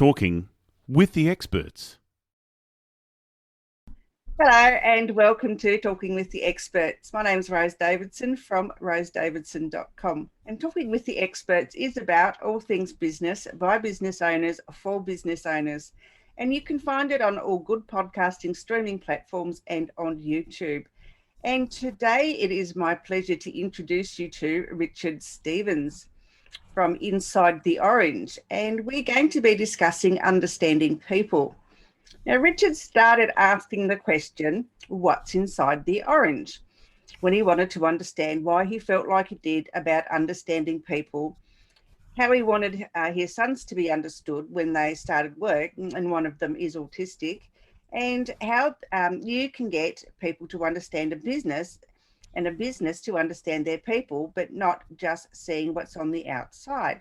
Talking with the Experts. Hello and welcome to Talking with the Experts. My name is Rose Davidson from rosedavidson.com, and Talking with the Experts is about all things business by business owners for business owners, and you can find it on all good podcasting streaming platforms and on YouTube. And today it is my pleasure to introduce you to Richard Stevens from Inside the Orange, and we're going to be discussing understanding people. Now, Richard started asking the question, what's inside the orange? When he wanted to understand why he felt like he did about understanding people, how he wanted his sons to be understood when they started work, and one of them is autistic, and how you can get people to understand a business and a business to understand their people, but not just seeing what's on the outside.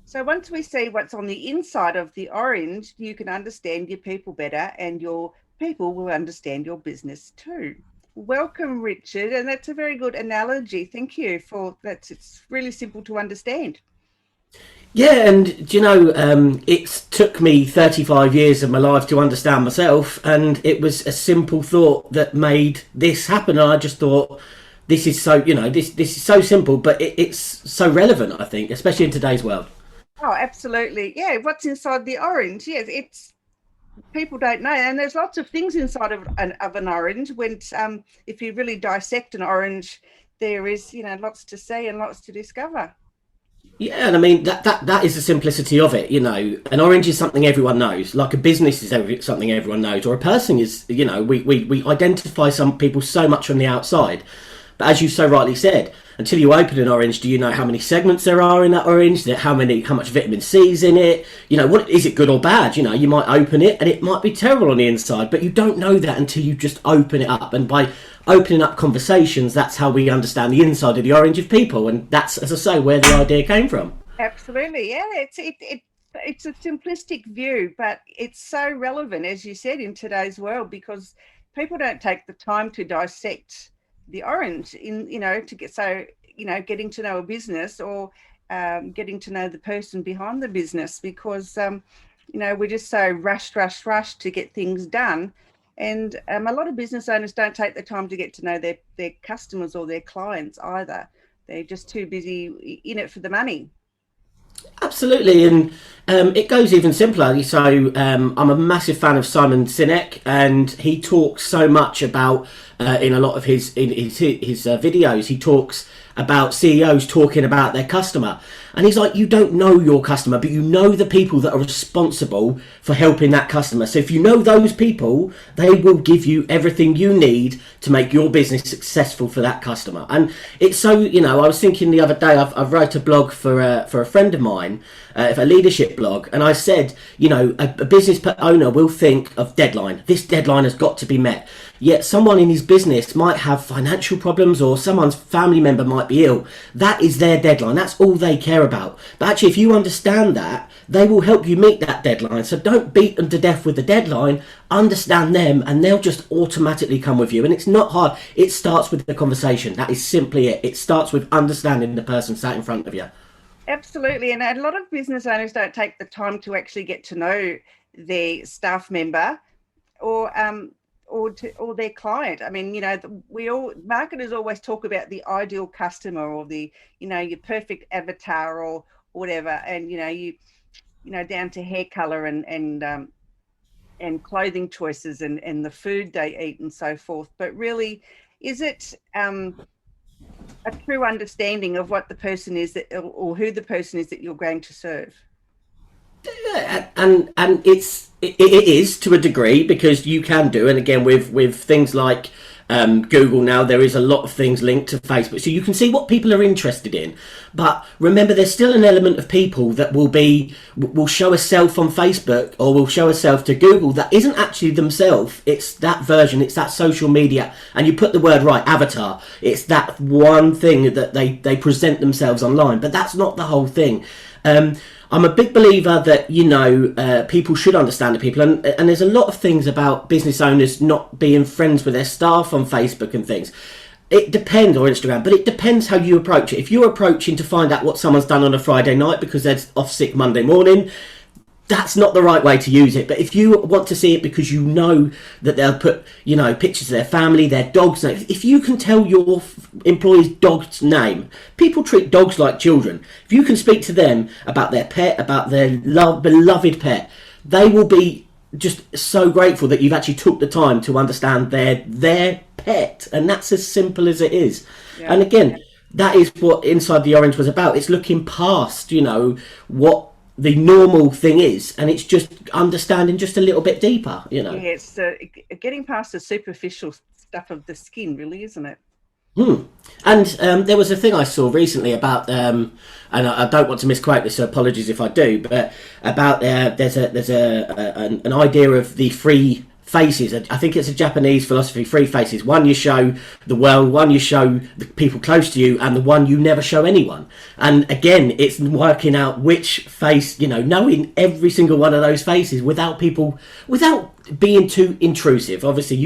So once we see what's on the inside of the orange, you can understand your people better, and your people will understand your business too. Welcome, Richard. And that's a very good analogy. Thank you for that. It's really simple to understand. Yeah, and do you know, it took me 35 years of my life to understand myself, and it was a simple thought that made this happen. And I just thought, this is so, this is so simple, but it's so relevant, I think, especially in today's world. Oh, absolutely. Yeah, what's inside the orange? Yes, it's people don't know, and there's lots of things inside of an orange. When if you really dissect an orange, there is lots to see and lots to discover. Yeah, and I mean that is the simplicity of it. An orange is something everyone knows. Like a business is something everyone knows, or a person is. We identify some people so much from the outside, but as you so rightly said, until you open an orange, do you know how many segments there are in that orange? How much vitamin C is in it? What is it, good or bad? You might open it and it might be terrible on the inside, but you don't know that until you just open it up. And by opening up conversations, that's how we understand the inside of the orange of people, and that's, as I say, where the idea came from. Absolutely, yeah. It's a simplistic view, but it's so relevant, as you said, in today's world, because people don't take the time to dissect the orange to getting to know a business, or getting to know the person behind the business, because we're just so rushed to get things done, and a lot of business owners don't take the time to get to know their customers or their clients either. They're just too busy in it for the money. Absolutely, and it goes even simpler. So I'm a massive fan of Simon Sinek, and he talks so much about in a lot of his videos. He talks about CEOs talking about their customer, and he's like, you don't know your customer, but you know the people that are responsible for helping that customer. So if you know those people, they will give you everything you need to make your business successful for that customer. And it's so, I was thinking the other day, I've wrote a blog for a friend of mine, a leadership blog, and I said, a business owner will think of deadline. This deadline has got to be met. Yet someone in his business might have financial problems, or someone's family member might be ill. That is their deadline. That's all they care about. But actually, if you understand that, they will help you meet that deadline. So don't beat them to death with the deadline. Understand them, and they'll just automatically come with you. And it's not hard. It starts with the conversation. That is simply it. It starts with understanding the person sat in front of you. Absolutely. And a lot of business owners don't take the time to actually get to know their staff member, or their client. I mean, marketers always talk about the ideal customer, or the, your perfect avatar, or whatever. And, down to hair color and clothing choices and the food they eat and so forth. But really, is it a true understanding of what the person is or who the person is that you're going to serve? Yeah, and it is to a degree, because you can do, and again with things like Google now, there is a lot of things linked to Facebook, so you can see what people are interested in. But remember, there's still an element of people that will show a self on Facebook, or will show a self to Google that isn't actually themselves. It's that version, it's that social media, and you put the word right, avatar. It's that one thing that they present themselves online, but that's not the whole thing. I'm a big believer that, people should understand the people. And there's a lot of things about business owners not being friends with their staff on Facebook and things. It depends, or Instagram, but it depends how you approach it. If you're approaching to find out what someone's done on a Friday night because they're off sick Monday morning, that's not the right way to use it. But if you want to see it because you know that they'll put, pictures of their family, their dogs, if you can tell your employee's dog's name, people treat dogs like children. If you can speak to them about their pet, about their beloved pet, they will be just so grateful that you've actually took the time to understand their pet. And that's as simple as it is. Yeah. And again, that is what Inside the Orange was about. It's looking past, what the normal thing is, and it's just understanding just a little bit deeper, Yeah, it's getting past the superficial stuff of the skin, really, isn't it? And there was a thing I saw recently about, and I don't want to misquote this, so apologies if I do, but about there's an idea of the three faces. I think it's a Japanese philosophy, three faces. One you show the world, one you show the people close to you, and the one you never show anyone. And again, it's working out which face, knowing every single one of those faces without being too intrusive. Obviously,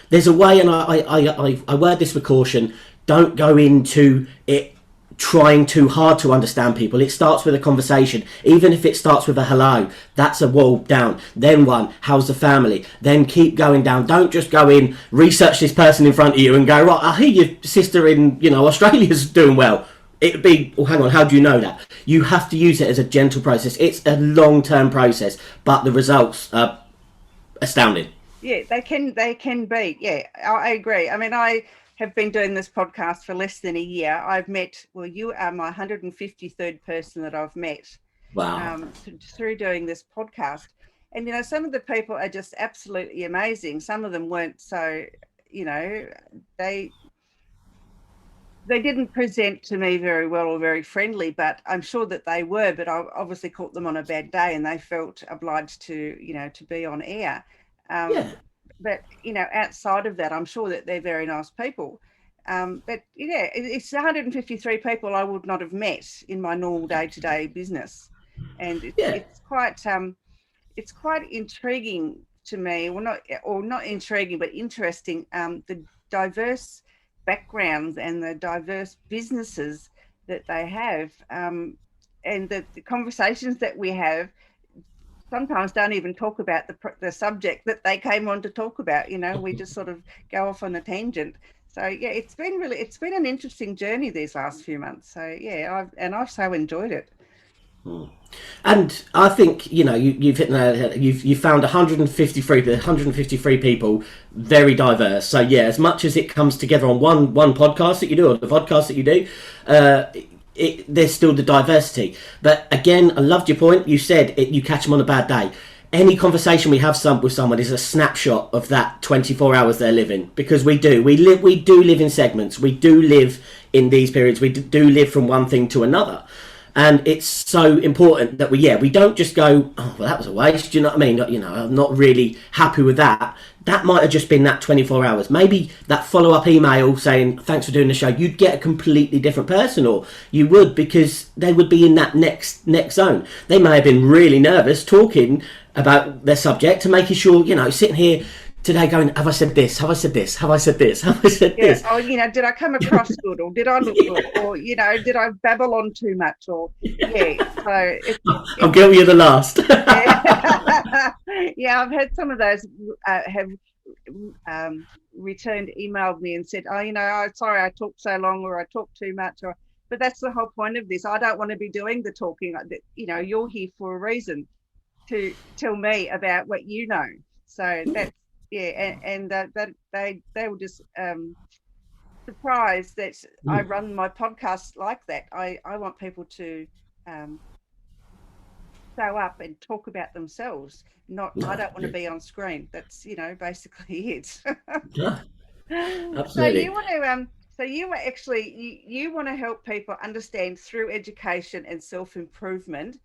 there's a way, and I word this with caution, don't go into it trying too hard to understand people. It starts with a conversation. Even if it starts with a hello, that's a wall down. Then one, how's the family? Then keep going down. Don't just go in, research this person in front of you and go, right, I hear your sister in, Australia's doing well. It'd be, hang on, how do you know that? You have to use it as a gentle process. It's a long-term process, but the results are astounding. Yeah, they can be. Yeah, I agree. I mean, I have been doing this podcast for less than a year. I've met, you are my 153rd person that I've met. Wow. Through doing this podcast. And, some of the people are just absolutely amazing. Some of them weren't so, they didn't present to me very well or very friendly, but I'm sure that they were, but I obviously caught them on a bad day and they felt obliged to, to be on air. But, outside of that, I'm sure that they're very nice people. But, it's 153 people I would not have met in my normal day-to-day business. And it's quite intriguing to me, not intriguing, but interesting, the diverse backgrounds and the diverse businesses that they have, and the conversations that we have sometimes don't even talk about the subject that they came on to talk about. We just sort of go off on a tangent. So it's been an interesting journey these last few months. So I've so enjoyed it. And I think you've hit you've found 153 people, very diverse. So as much as it comes together on one podcast that you do, or the podcast that you do, there's still the diversity. But again, I loved your point. You said you catch them on a bad day. Any conversation we have with someone is a snapshot of that 24 hours they're living, because we do live in segments. We do live in these periods. We do live from one thing to another. And it's so important that we don't just go, oh, well, that was a waste. Do you know what I mean? I'm not really happy with that. That might have just been that 24 hours. Maybe that follow-up email saying, thanks for doing the show, you'd get a completely different person, or you would, because they would be in that next zone. They may have been really nervous talking about their subject and making sure, sitting here today going, have I said this? Have I said this? Have I said this? Have I said this? Oh, did I come across good, or did I look good, or did I babble on too much, or so I'm guilty of the last. I've had some of those have emailed me and said, sorry I talked so long, or I talked too much, but that's the whole point of this. I don't want to be doing the talking. You're here for a reason, to tell me about what you know. So that's that they were just surprised that I run my podcast like that. I want people to show up and talk about themselves. I don't want to be on screen. That's basically it. Yeah, absolutely. So you want to you want to help people understand through education and self-improvement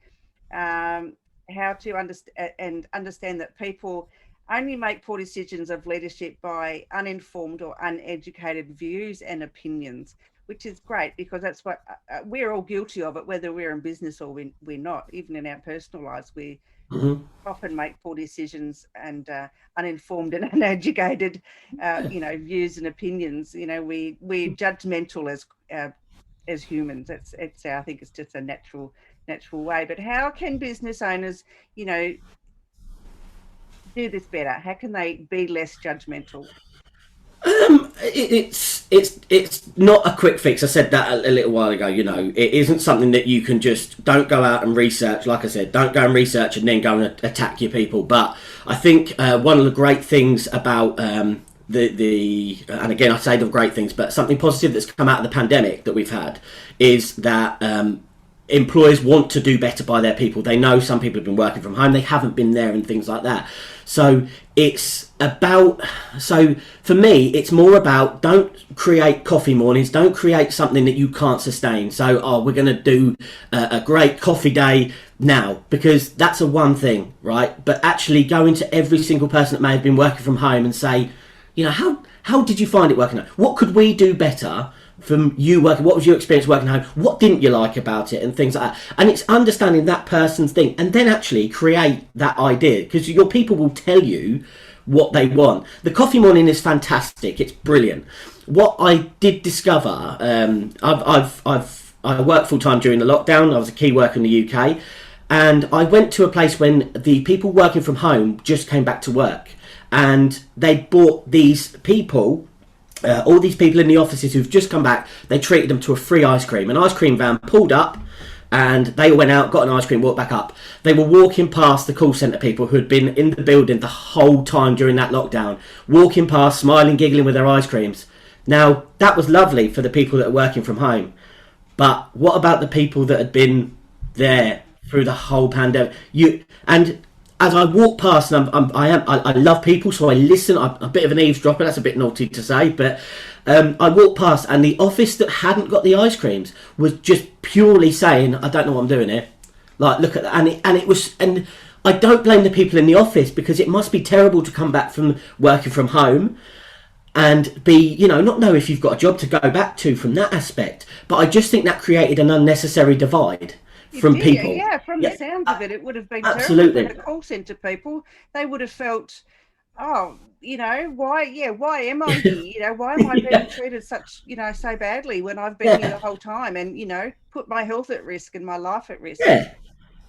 how to understand that people only make poor decisions of leadership by uninformed or uneducated views and opinions, which is great, because that's what we're all guilty of it, whether we're in business or we're not. Even in our personal lives, we often make poor decisions and uninformed and uneducated, views and opinions. We're judgmental as humans. I think it's just a natural natural way. But how can business owners, you know, do this better? How can they be less judgmental? It's not a quick fix. I said that a little while ago. You know, it isn't something that you can just don't go out and research. Like I said, don't go and research and then go and attack your people. But I think one of the great things about and again I say the great things, but something positive that's come out of the pandemic that we've had is that employers want to do better by their people. They know some people have been working from home, they haven't been there and things like that. So for me, it's more about don't create coffee mornings, don't create something that you can't sustain. So, we're going to do a great coffee day now, because that's a one thing, right? But actually go into every single person that may have been working from home and say, you know, how did you find it working? What could we do better from you working? What was your experience working home? What didn't you like about it? And things like that. And it's understanding that person's thing and then actually create that idea, because your people will tell you what they want. The coffee morning is fantastic. It's brilliant. What I did discover, I worked full time during the lockdown. I was a key worker in the UK, and I went to a place when the people working from home just came back to work, and they bought these people. All these people in the offices who've just come back, they treated them to a free ice cream. An ice cream van pulled up and they went out, got an ice cream, walked back up. They were walking past the call centre people who had been in the building the whole time during that lockdown, walking past, smiling, giggling with their ice creams. Now, that was lovely for the people that are working from home. But what about the people that had been there through the whole pandemic? As I walk past, and I love people, so I listen. I'm a bit of an eavesdropper. That's a bit naughty to say, but I walk past, and the office that hadn't got the ice creams was just purely saying, "I don't know what I'm doing here." Like, look at that, and I don't blame the people in the office, because it must be terrible to come back from working from home and be, not know if you've got a job to go back to from that aspect. But I just think that created an unnecessary divide. People. Yeah, from the sounds of it would have been absolutely terrible for the call centre people. They would have felt, why am I here? Why am I being treated such, so badly when I've been here the whole time and, put my health at risk and my life at risk. Yeah.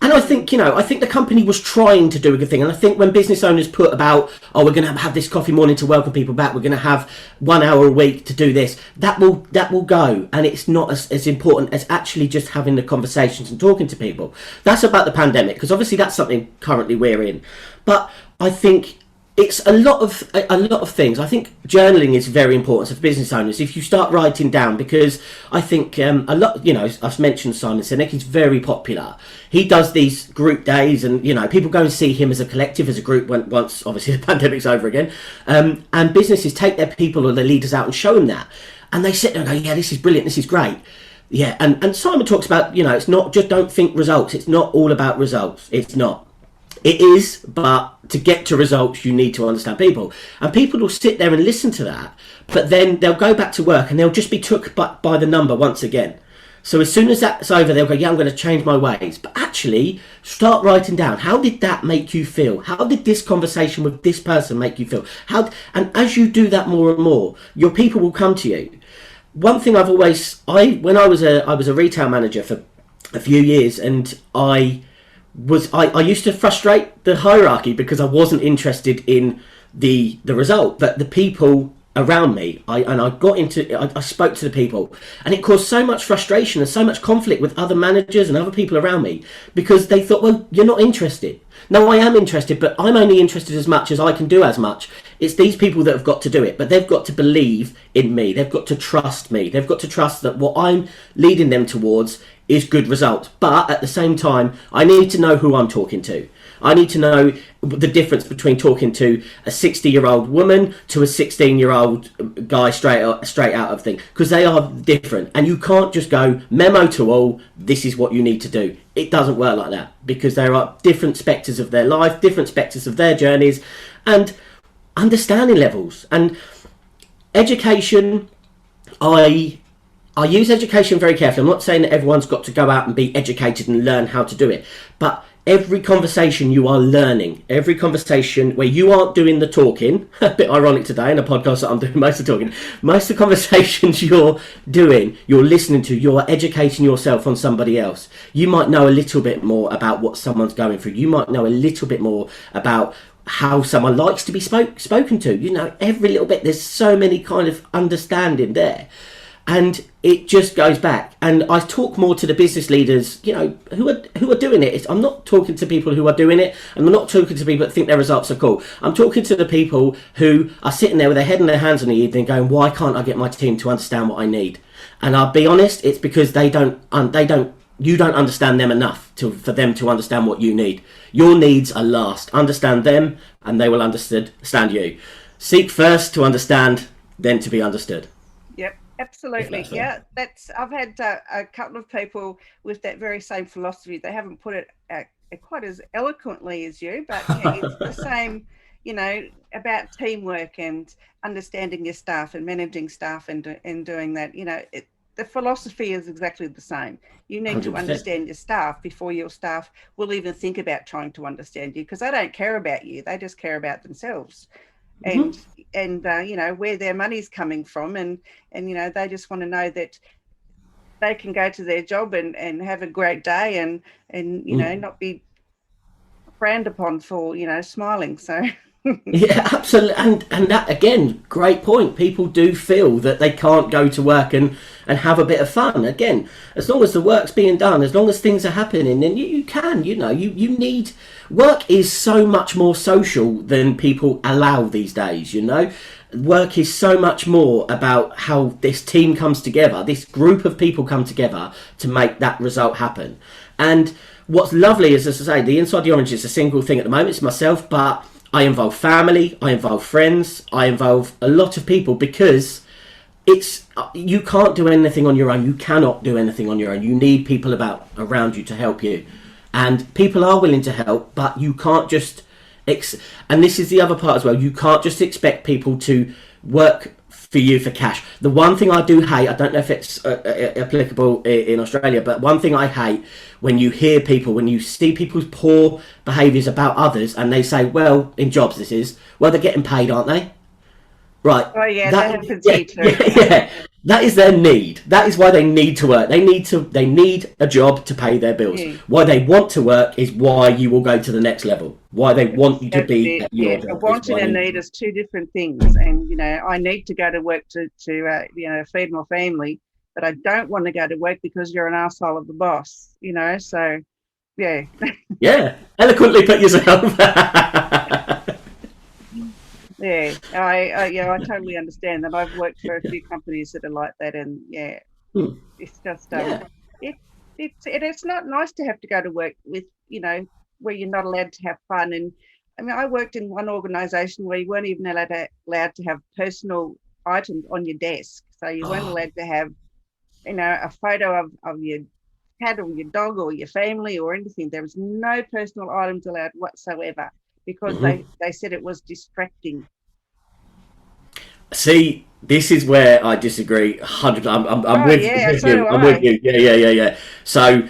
And I think, the company was trying to do a good thing. And I think when business owners put about, we're going to have this coffee morning to welcome people back, we're going to have 1 hour a week to do this, that will go. And it's not as important as actually just having the conversations and talking to people. That's about the pandemic, because obviously that's something currently we're in. But I think it's a lot of things. I think journaling is very important for business owners. If you start writing down, because I think a lot, I've mentioned Simon Sinek. He's very popular. He does these group days, and people go and see him as a collective, as a group. Once obviously the pandemic's over again, and businesses take their people or their leaders out and show them that, and they sit there and go, "Yeah, this is brilliant. This is great." Yeah, and Simon talks about, it's not just don't think results. It's not all about results. It's not. It is, but to get to results, you need to understand people. And people will sit there and listen to that, but then they'll go back to work and they'll just be took by the number once again. So as soon as that's over, they'll go, "Yeah, I'm going to change my ways." But actually, start writing down, how did that make you feel? How did this conversation with this person make you feel? And as you do that more and more, your people will come to you. One thing when I was a retail manager for a few years, and I used to frustrate the hierarchy because I wasn't interested in the result, but the people around me, I spoke to the people, and it caused so much frustration and so much conflict with other managers and other people around me, because they thought, "Well, you're not interested." No, I am interested, but I'm only interested as much as I can do as much. It's these people that have got to do it, but they've got to believe in me. They've got to trust me. They've got to trust that what I'm leading them towards is good results. But at the same time, I need to know who I'm talking to. I need to know the difference between talking to a 60-year-old woman to a 16-year-old guy straight out of thing, because they are different. And you can't just go, memo to all, this is what you need to do. It doesn't work like that, because there are different spectres of their life, different spectres of their journeys, and understanding levels. And education, I use education very carefully. I'm not saying that everyone's got to go out and be educated and learn how to do it, but every conversation you are learning, every conversation where you aren't doing the talking, a bit ironic today in a podcast that I'm doing most of the talking, most of the conversations you're doing, you're listening to, you're educating yourself on somebody else. You might know a little bit more about what someone's going through. You might know a little bit more about how someone likes to be spoken to. You know, every little bit, there's so many kind of understanding there. And it just goes back. And I talk more to the business leaders, you know, who are doing it. I'm not talking to people who are doing it, and I'm not talking to people that think their results are cool. I'm talking to the people who are sitting there with their head and their hands on the evening going, why can't I get my team to understand what I need? And I'll be honest, it's because you don't understand them enough for them to understand what you need. Your needs are last. Understand them, and they will understand you. Seek first to understand, then to be understood. Yep, absolutely. Yeah, I've had a couple of people with that very same philosophy. They haven't put it quite as eloquently as you, but it's the same, you know, about teamwork and understanding your staff and managing staff and doing that. You know, the philosophy is exactly the same. You need 100%. To understand your staff before your staff will even think about trying to understand you, because they don't care about you. They just care about themselves. And you know, where their money's coming from, and you know, they just want to know that they can go to their job and have a great day and you know, not be frowned upon for, you know, smiling. So yeah, absolutely. And that, again, great point. People do feel that they can't go to work and have a bit of fun. Again, as long as the work's being done, as long as things are happening, then you can, you know, you need... Work is so much more social than people allow these days, you know. Work is so much more about how this team comes together, this group of people come together to make that result happen. And what's lovely is, as I say, the Inside the Orange is a single thing at the moment. It's myself, but I involve family, I involve friends, I involve a lot of people, because you can't do anything on your own. You cannot do anything on your own. You need people around you to help you. And people are willing to help, but you can't just... and this is the other part as well. You can't just expect people to work for you for cash. The one thing I do hate, I don't know if it's applicable in Australia, but one thing I hate when you see people's poor behaviours about others, and they say, well, in jobs this is, well, they're getting paid, aren't they? Right. Oh yeah, that happens too. Yeah. That is their need. That is why they need to work. They need a job to pay their bills. Yeah. Why they want to work is why you will go to the next level. Why they want you to be at your job. A want and a need is two different things. And, you know, I need to go to work to you know, feed my family, but I don't want to go to work because you're an arsehole of the boss, you know, so yeah. Yeah, eloquently put yourself. Yeah, I totally understand that. I've worked for a few companies that are like that, and it's just it's not nice to have to go to work with, you know, where you're not allowed to have fun. And I mean, I worked in one organisation where you weren't even allowed to have personal items on your desk, so you weren't allowed to have, you know, a photo of your cat or your dog or your family or anything. There was no personal items allowed whatsoever, because they said it was distracting. See, this is where I disagree 100%. I'm with you. I'm with you. Yeah. So,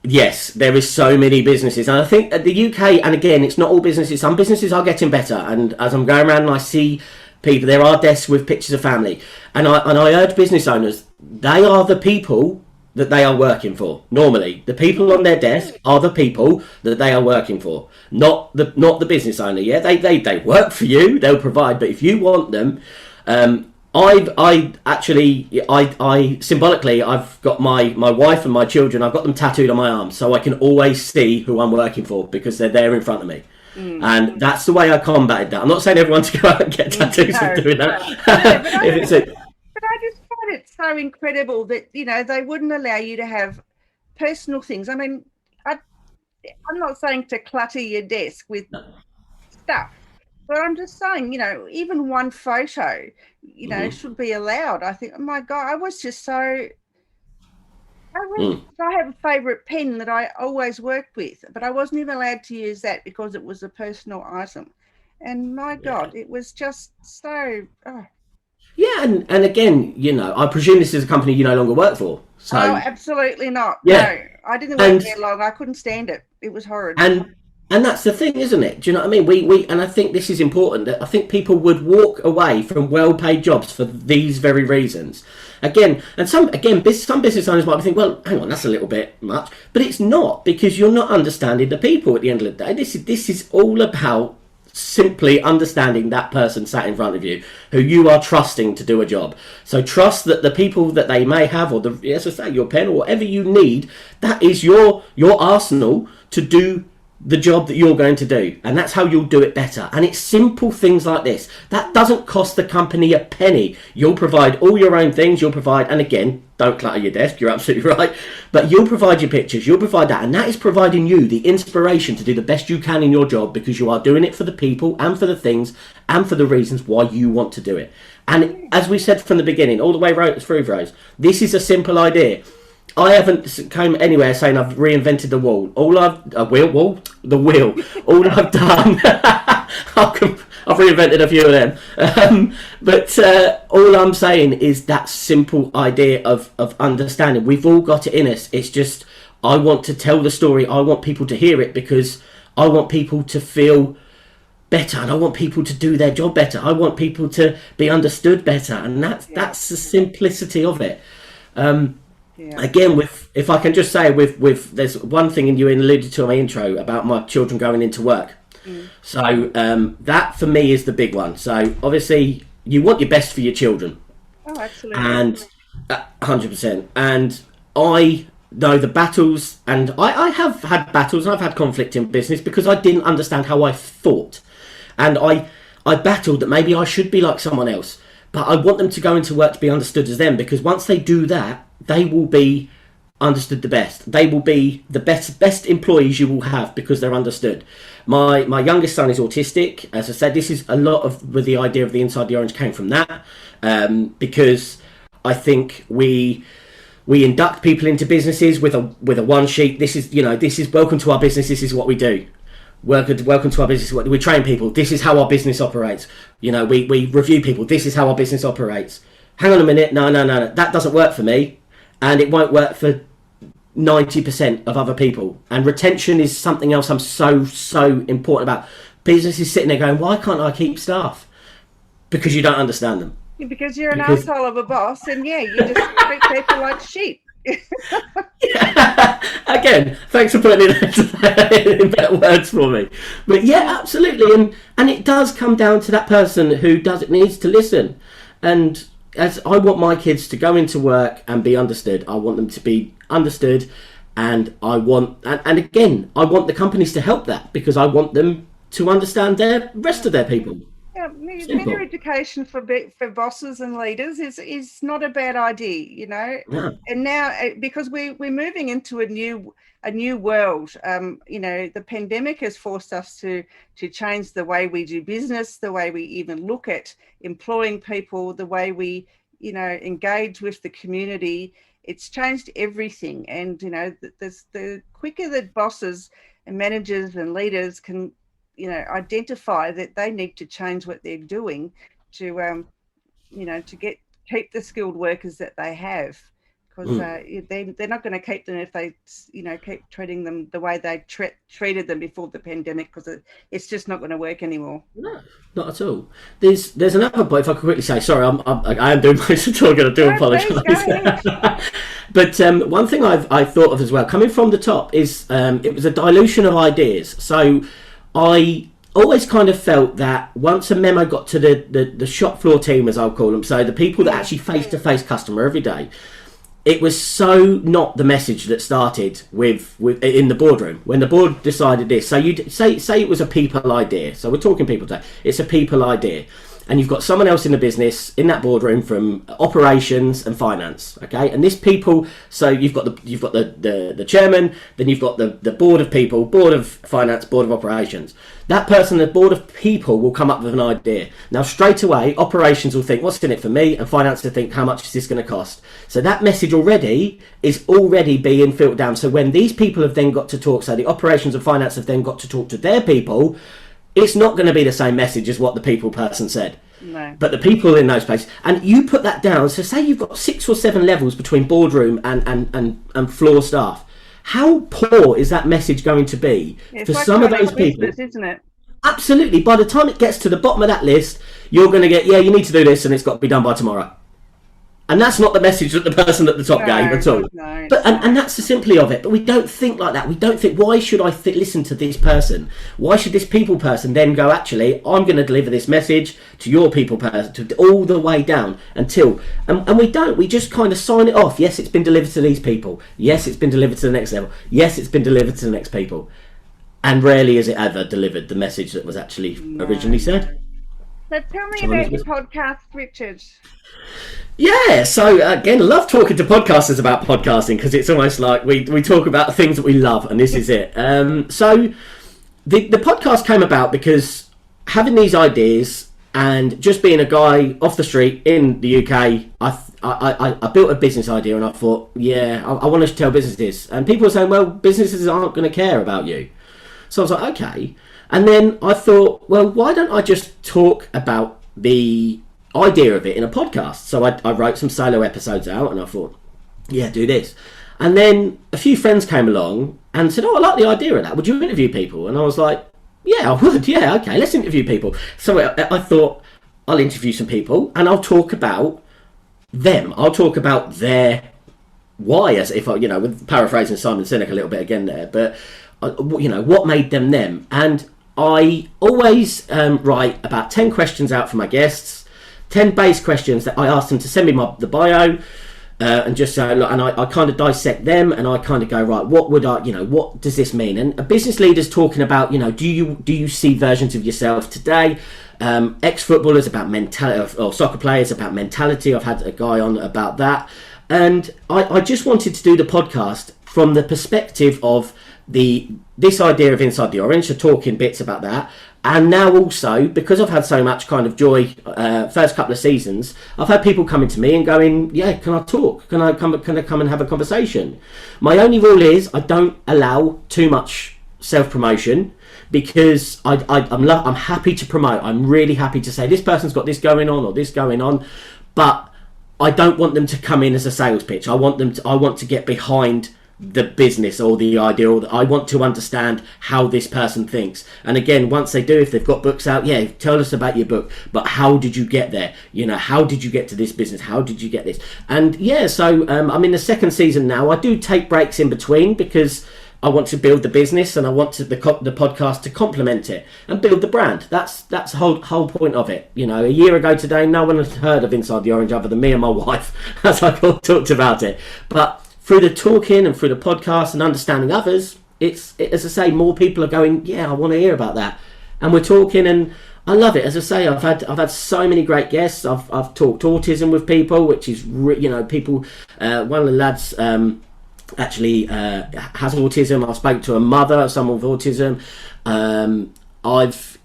yes, there is so many businesses. And I think at the UK, and again, it's not all businesses. Some businesses are getting better. And as I'm going around and I see people, there are desks with pictures of family. And I urge business owners, they are the people that they are working for. Normally, the people on their desk are the people that they are working for, not the business owner. Yeah, they work for you, they'll provide, but if you want them, I symbolically, I've got my wife and my children, I've got them tattooed on my arm, so I can always see who I'm working for, because they're there in front of me. And that's the way I combated that. I'm not saying everyone to go out and get tattoos for doing that. But I just find it so incredible that, you know, they wouldn't allow you to have personal things. I mean, I'm not saying to clutter your desk with stuff, but I'm just saying, you know, even one photo, you know, should be allowed. I think, oh my God, I was just so... I have a favourite pen that I always work with, but I wasn't even allowed to use that because it was a personal item. And my God, it was just so... Yeah, and again, you know, I presume this is a company you no longer work for. So. Oh, absolutely not. Yeah. No, I didn't work there long. I couldn't stand it. It was horrid. And that's the thing, isn't it? Do you know what I mean? We and I think this is important. That I think people would walk away from well-paid jobs for these very reasons. Some business owners might think, well, hang on, that's a little bit much, but it's not, because you're not understanding the people at the end of the day. This is all about simply understanding that person sat in front of you who you are trusting to do a job. So trust that the people that they may have, or as I say, your pen or whatever you need, that is your arsenal to do the job that you're going to do, and that's how you'll do it better. And it's simple things like this that doesn't cost the company a penny. You'll provide all your own things, and again, don't clutter your desk, you're absolutely right, but you'll provide your pictures, you'll provide that, and that is providing you the inspiration to do the best you can in your job, because you are doing it for the people and for the things and for the reasons why you want to do it. And as we said from the beginning, all the way through, Rose, this is a simple idea. I haven't come anywhere saying I've reinvented the wheel. All I've done, I've reinvented a few of them. But all I'm saying is that simple idea of understanding. We've all got it in us. It's just, I want to tell the story. I want people to hear it, because I want people to feel better, and I want people to do their job better. I want people to be understood better, and that's the simplicity of it. Again, if I can just say, with there's one thing, and you alluded to in my intro about my children going into work. So that for me is the big one. So obviously you want your best for your children. Oh, absolutely. And 100%. And I know the battles, and I have had battles, and I've had conflict in business because I didn't understand how I thought. And I battled that maybe I should be like someone else. But I want them to go into work to be understood as them, because once they do that, they will be understood the best. They will be the best employees you will have, because they're understood. My youngest son is autistic. As I said, this is a lot of where the idea of the Inside the Orange came from that, because I think we induct people into businesses with a one sheet. This is welcome to our business. This is what we do. Welcome to our business. We train people. This is how our business operates. We review people. This is how our business operates. Hang on a minute. No. That doesn't work for me. And it won't work for 90% of other people. And retention is something else I'm so important about. Businesses sitting there going, why can't I keep staff? Because you don't understand them. Because you're an asshole of a boss, and you just treat people like sheep. Again, thanks for putting it in better words for me. But absolutely, and it does come down to that person who needs to listen. And as I want my kids to go into work and be understood, I want them to be understood, and I want the companies to help that, because I want them to understand the rest of their people. Better education for bosses and leaders is not a bad idea, Yeah. And now, because we're moving into a new world, the pandemic has forced us to change the way we do business, the way we even look at employing people, the way we engage with the community. It's changed everything, and the quicker that bosses and managers and leaders can identify that they need to change what they're doing to keep the skilled workers that they have, because they're not going to keep them if they keep treating them the way they treated them before the pandemic, because it's just not going to work anymore. No, not at all. There's another point, if I could quickly say, sorry, I am doing most of the talking. I do apologise. But one thing I thought of as well, coming from the top, is it was a dilution of ideas. So I always kind of felt that once a memo got to the shop floor team, as I'll call them, so the people that actually face-to-face customer every day, it was so not the message that started with in the boardroom when the board decided this. So you say it was a people idea. So we're talking people today. It's a people idea. And you've got someone else in the business in that boardroom from operations and finance, okay? And this people, so you've got the chairman, then you've got the board of people, board of finance, board of operations. That person, the board of people, will come up with an idea. Now, straight away, operations will think, what's in it for me? And finance will think, how much is this going to cost? So that message is already being filtered down. So when these people have then got to talk, so the operations and finance have then got to talk to their people, it's not going to be the same message as what the people person said. No. But the people in those places, and you put that down, so say you've got 6 or 7 levels between boardroom and floor staff. how poor is that message going to be for like some of those people? Christmas, isn't it? Absolutely. By the time it gets to the bottom of that list, you're going to get, yeah, you need to do this and it's got to be done by tomorrow. And that's not the message that the person at the top gave at all. No, but and that's the simply of it. But we don't think like that. We don't think, why should I listen to this person? Why should this people person then go, actually, I'm going to deliver this message to your people person, to all the way down until... And we don't. We just kind of sign it off. Yes, it's been delivered to these people. Yes, it's been delivered to the next level. Yes, it's been delivered to the next people. And rarely is it ever delivered the message that was actually originally said. So tell me about your podcast, Richard. Yeah, so again, love talking to podcasters about podcasting, because it's almost like we talk about things that we love, and this is it. So the podcast came about because having these ideas and just being a guy off the street in the UK, I built a business idea, and I thought, yeah, I want to tell businesses. And people were saying, well, businesses aren't going to care about you. So I was like, okay. And then I thought, well, why don't I just talk about the idea of it in a podcast? So I wrote some solo episodes out, and I thought, yeah, do this. And then a few friends came along and said, oh, I like the idea of that. Would you interview people? And I was like, yeah, I would. Yeah, okay, let's interview people. So I thought, I'll interview some people and I'll talk about them. I'll talk about their why, as if I, with paraphrasing Simon Sinek a little bit again there, but what made them them. And I always write about 10 questions out for my guests, 10 base questions that I ask them to send me the bio, and just say, look, and I kind of dissect them, and I kind of go, right, what does this mean? And a business leader's talking about, do you see versions of yourself today? Ex-footballers about mentality, or soccer players about mentality. I've had a guy on about that. And I just wanted to do the podcast from the perspective of this idea of Inside the Orange, so talking bits about that. And now also, because I've had so much kind of joy first couple of seasons, I've had people coming to me and going, yeah, can I talk? Can I come and have a conversation? My only rule is I don't allow too much self-promotion, because I'm happy to promote. I'm really happy to say this person's got this going on or this going on, but I don't want them to come in as a sales pitch. I want to get behind the business or the idea, or I want to understand how this person thinks. And again, once they do, if they've got books out, yeah, tell us about your book, but how did you get there? How did you get to this business? How did you get this? And yeah, so I'm in the second season now. I do take breaks in between because I want to build the business, and I want the podcast to complement it and build the brand. That's the whole point of it. A year ago today, no one had heard of Inside the Orange other than me and my wife, as I talked about it. But through the talking and through the podcast and understanding others, as I say, more people are going, yeah, I want to hear about that. And we're talking, and I love it. As I say, I've had so many great guests. I've talked autism with people, which is people. One of the lads actually has autism. I spoke to a mother of someone with autism. I've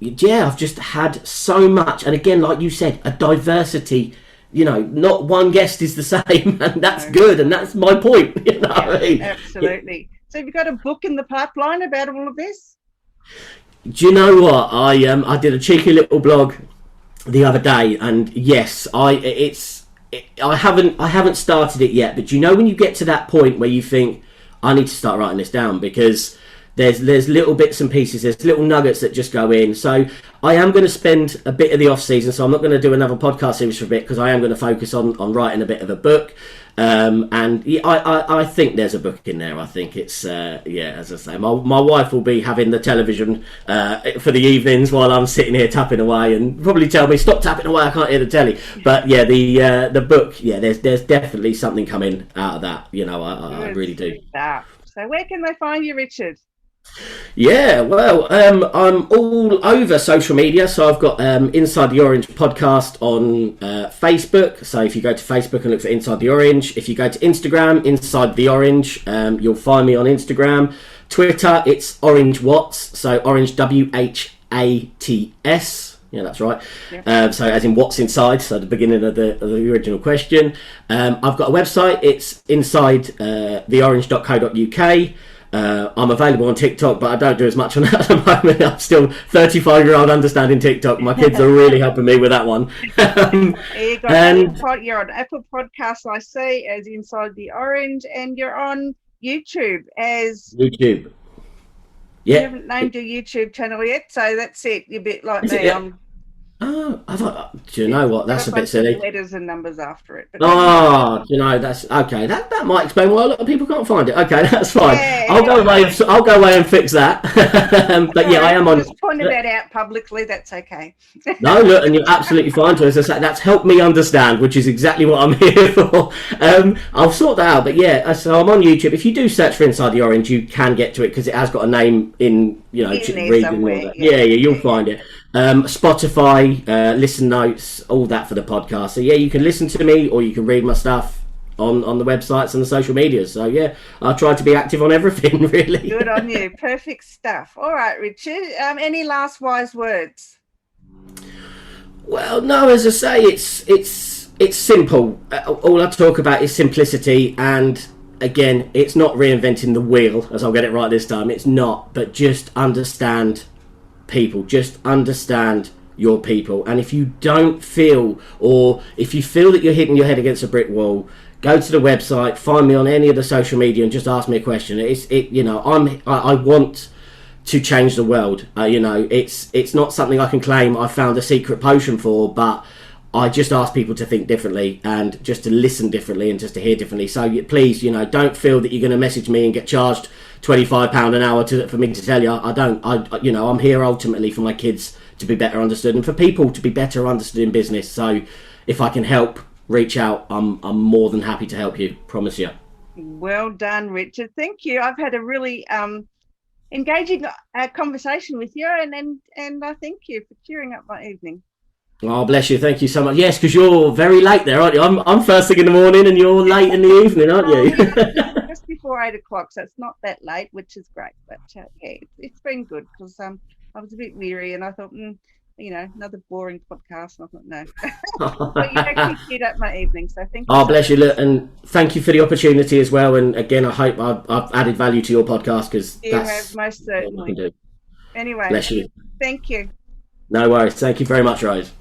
just had so much, and again, like you said, a diversity. Not one guest is the same, and that's good, and that's my point. Absolutely. Yeah. So have you got a book in the pipeline about all of this? Do you know what? I did a cheeky little blog the other day, and yes, I haven't started it yet. But when you get to that point where you think, I need to start writing this down, because there's little bits and pieces, there's little nuggets that just go in. So I am going to spend a bit of the off season, so I'm not going to do another podcast series for a bit, because I am going to focus on writing a bit of a book. And yeah, I think there's a book in there. I think it's as I say, my wife will be having the television for the evenings while I'm sitting here tapping away, and probably tell me, stop tapping away, I can't hear the telly. But yeah, the book, yeah, there's definitely something coming out of that. I really do. So where can they find you, Richard? Yeah, well, I'm all over social media. So I've got Inside the Orange podcast on Facebook. So if you go to Facebook and look for Inside the Orange, if you go to Instagram, Inside the Orange, you'll find me on Instagram. Twitter, it's Orange Watts, so Orange WHATS. Yeah, that's right. Yeah. So as in what's inside, so the beginning of the original question. I've got a website, it's insidetheorange.co.uk. I'm available on TikTok, but I don't do as much on that at the moment. I'm still 35-year-old understanding TikTok. My kids are really helping me with that one. You're on Apple Podcasts, I see, as Inside the Orange, and you're on YouTube as YouTube. you Yeah. haven't named your YouTube channel yet, so that's it. You're a bit like Is it? me. Yeah. Oh, I thought. Do you know what? That's a bit silly. Letters and numbers after it. But Oh, you know, that's okay. That might explain why a lot of people can't find it. Okay, that's fine. Yeah, I'll go away and fix that. But yeah, I am on. Just pointing that out publicly. That's okay. No, look, and you're absolutely fine to us. That's helped me understand, which is exactly what I'm here for. I'll sort that out. But yeah, so I'm on YouTube. If you do search for Inside the Orange, you can get to it because it has got a name in, you know, reading all that. Yeah, you'll find it. Spotify, listen notes, all that for the podcast. So yeah, you can listen to me or you can read my stuff on the websites and the social medias. So yeah, I try to be active on everything, really. Good on you. Perfect stuff. All right, Richard. Any last wise words? Well, no, as I say, it's simple. All I talk about is simplicity, and again, it's not reinventing the wheel, as I'll get it right this time. It's not, but just understand people. Just understand your people. And if you don't feel, or if you feel that you're hitting your head against a brick wall, go to the website, find me on any of the social media, and just ask me a question. I want to change the world. It's not something I can claim I found a secret potion for, but I just ask people to think differently and just to listen differently and just to hear differently. So please, don't feel that you're going to message me and get charged £25 an hour for me to tell you. I don't. I'm here ultimately for my kids to be better understood and for people to be better understood in business. So if I can help, reach out. I'm more than happy to help you. Promise you. Well done, Richard. Thank you. I've had a really engaging conversation with you, and I thank you for cheering up my evening. Oh, bless you. Thank you so much. Yes, because you're very late there, aren't you? I'm first thing in the morning and you're late in the evening, aren't you? Just before 8 o'clock, so it's not that late, which is great. But yeah, it's been good because I was a bit weary and I thought, another boring podcast. And I thought, no. But you actually cleared up my evening, so thank you. Oh, bless you. Look, and thank you for the opportunity as well. And again, I hope I've added value to your podcast because that's have most certainly. what we can do. Anyway, bless you. Thank you. No worries. Thank you very much, Rose.